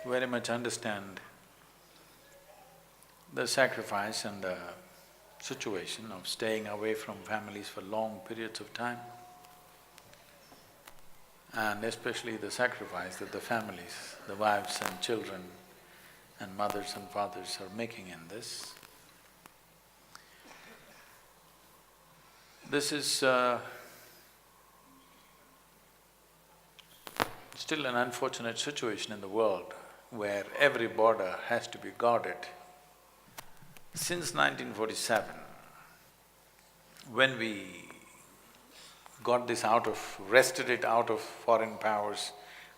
very much understand the sacrifice and the situation of staying away from families for long periods of time, and especially the sacrifice that the families, the wives and children and mothers and fathers are making in this. This is still an unfortunate situation in the world where every border has to be guarded. Since 1947, when we got this wrested it out of foreign powers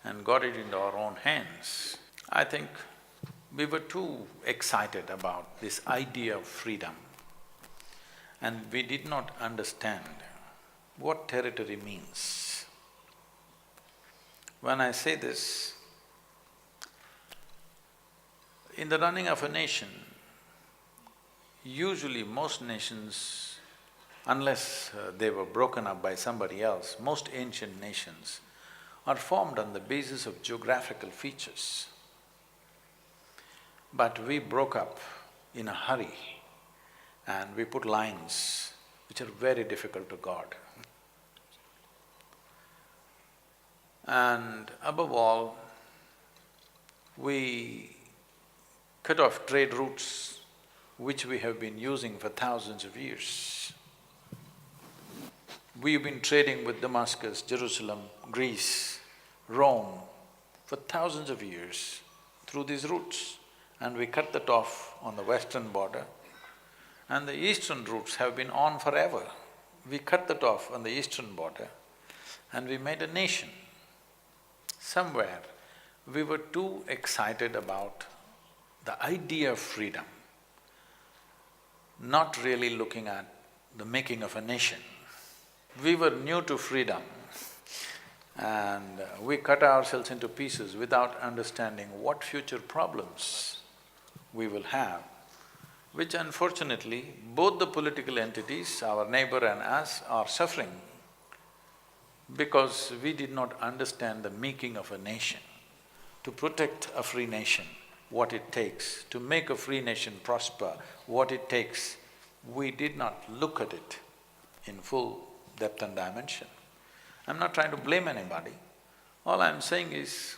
and got it into our own hands, I think we were too excited about this idea of freedom, and we did not understand what territory means. When I say this, in the running of a nation, usually most nations, unless they were broken up by somebody else, most ancient nations are formed on the basis of geographical features. But we broke up in a hurry and we put lines which are very difficult to guard. And above all, we cut off trade routes which we have been using for thousands of years. We've been trading with Damascus, Jerusalem, Greece, Rome for thousands of years through these routes, and we cut that off on the western border, and the eastern routes have been on forever. We cut that off on the eastern border and we made a nation. Somewhere we were too excited about the idea of freedom, not really looking at the making of a nation. We were new to freedom and we cut ourselves into pieces without understanding what future problems we will have, which unfortunately both the political entities, our neighbor and us, are suffering because we did not understand the making of a nation. To protect a free nation, what it takes, to make a free nation prosper, what it takes, we did not look at it in full depth and dimension. I'm not trying to blame anybody. All I'm saying is,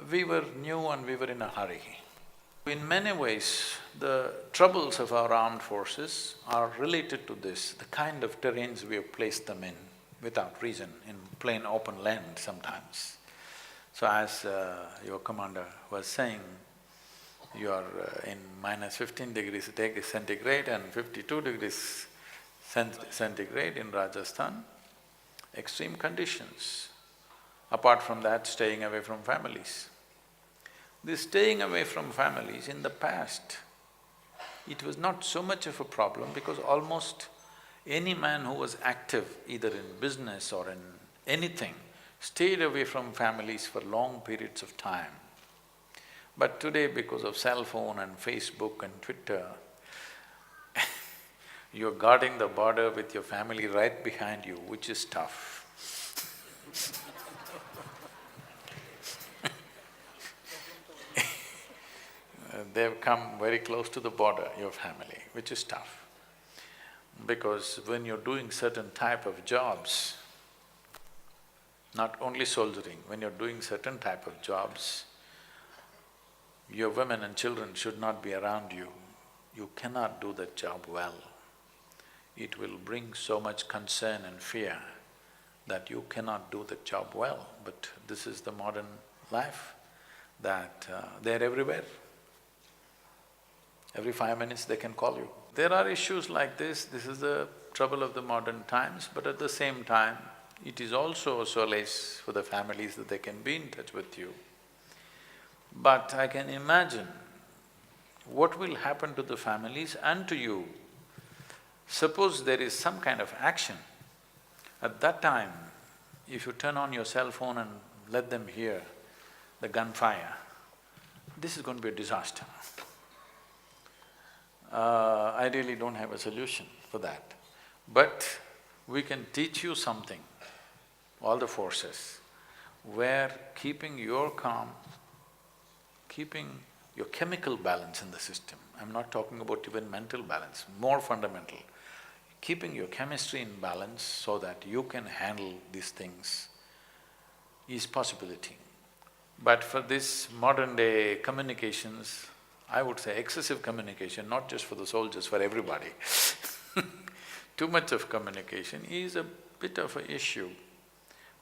we were new and we were in a hurry. In many ways, the troubles of our armed forces are related to this, the kind of terrains we have placed them in without reason, in plain open land sometimes. So as your commander was saying, you are in minus 15 degrees centigrade and 52 degrees centigrade in Rajasthan, extreme conditions. Apart from that, staying away from families. This staying away from families in the past, it was not so much of a problem because almost any man who was active either in business or in anything stayed away from families for long periods of time. But today, because of cell phone and Facebook and Twitter, you're guarding the border with your family right behind you, which is tough. They've come very close to the border, your family, which is tough. Because when you're doing certain type of jobs, not only soldiering, when you're doing certain type of jobs, your women and children should not be around you. You cannot do that job well. It will bring so much concern and fear that you cannot do the job well. But this is the modern life, that they're everywhere. Every 5 minutes they can call you. There are issues like this is the trouble of the modern times, but at the same time, it is also a solace for the families that they can be in touch with you. But I can imagine what will happen to the families and to you. Suppose there is some kind of action, at that time, if you turn on your cell phone and let them hear the gunfire, this is going to be a disaster. I really don't have a solution for that. But we can teach you something, all the forces, where keeping your calm keeping your chemical balance in the system. I'm not talking about even mental balance, more fundamental. Keeping your chemistry in balance so that you can handle these things is possibility. But for this modern day communications, I would say excessive communication, not just for the soldiers, for everybody too much of communication is a bit of an issue,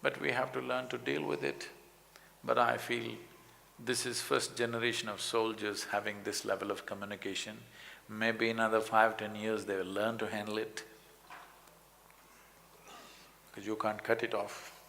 but we have to learn to deal with it. But I feel this is first generation of soldiers having this level of communication. Maybe in another 5–10 years they will learn to handle it, because you can't cut it off.